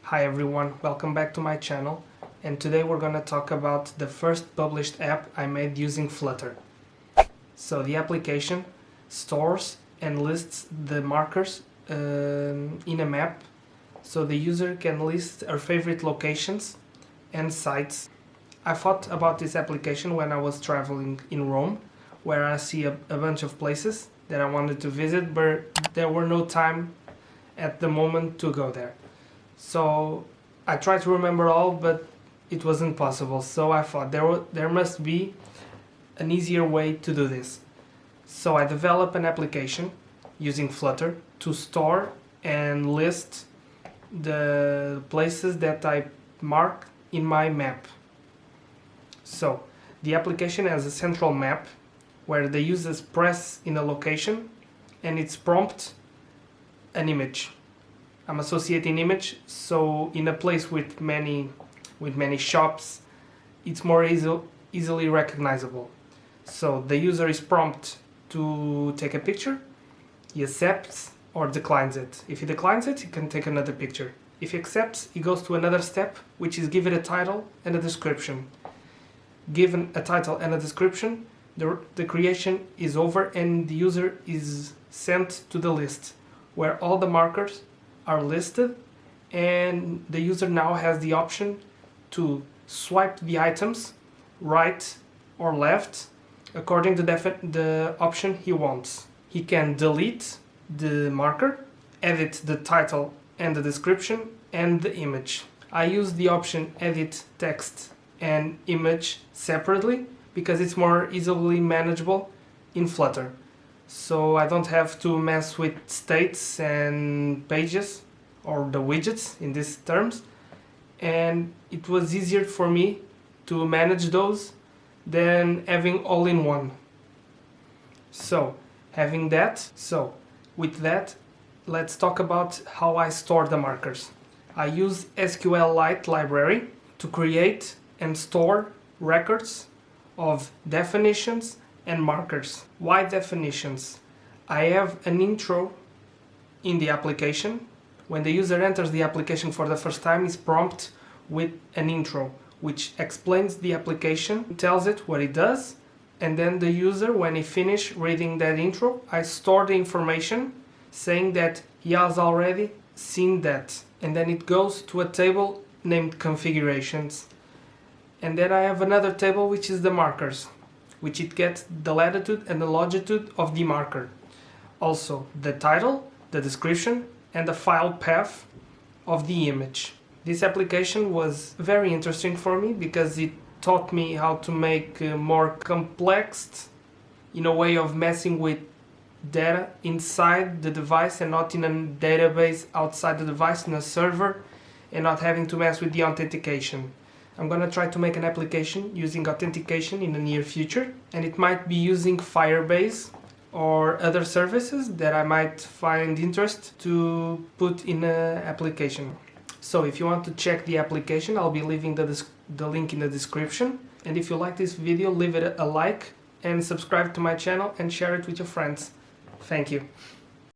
Hi everyone, welcome back to my channel, and today we're gonna talk about the first published app I made using Flutter. So the application stores and lists the markers in a map, so the user can list her favorite locations and sites. I thought about this application when I was traveling in Rome, where I see a bunch of places that I wanted to visit, but there were no time at the moment to go there. So I tried to remember all, but it wasn't possible. So I thought there must be an easier way to do this. So I developed an application using Flutter to store and list the places that I mark in my map. So the application has a central map where the users press in a location and it's prompt an image. I'm associating image, so in a place with many shops, it's more easily recognizable. So the user is prompted to take a picture, he accepts or declines it. If he declines it, he can take another picture. If he accepts, he goes to another step, which is give it a title and a description. Given a title and a description, the creation is over and the user is sent to the list, where all the markers are listed, and the user now has the option to swipe the items right or left according to the option he wants. He can delete the marker, edit the title and the description and the image. I use the option edit text and image separately because it's more easily manageable in Flutter. So I don't have to mess with states and pages, or the widgets in these terms, and it was easier for me to manage those than having all in one. So with that, let's talk about how I store the markers. I use SQLite library to create and store records of definitions and markers. Why definitions? I have an intro in the application. When the user enters the application for the first time, is prompted with an intro, which explains the application, tells it what it does, and then the user, when he finishes reading that intro, I store the information saying that he has already seen that. And then it goes to a table named configurations. And then I have another table which is the markers, which it gets the latitude and the longitude of the marker. Also the title, the description, and the file path of the image. This application was very interesting for me because it taught me how to make more complex, in a way of messing with data inside the device and not in a database outside the device in a server, and not having to mess with the authentication. I'm gonna try to make an application using authentication in the near future, and it might be using Firebase or other services that I might find interest to put in an application. So if you want to check the application, I'll be leaving the link in the description. And if you like this video, leave it a like and subscribe to my channel and share it with your friends. Thank you.